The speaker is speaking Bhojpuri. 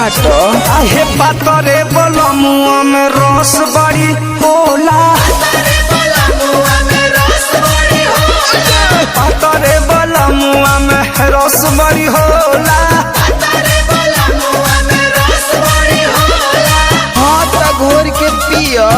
चाटो आहे पातरे बलमुआ में रस बड़ी होला, पातरे बलमुआ में रस बड़ी होला। हाँ तो घोर के पियो।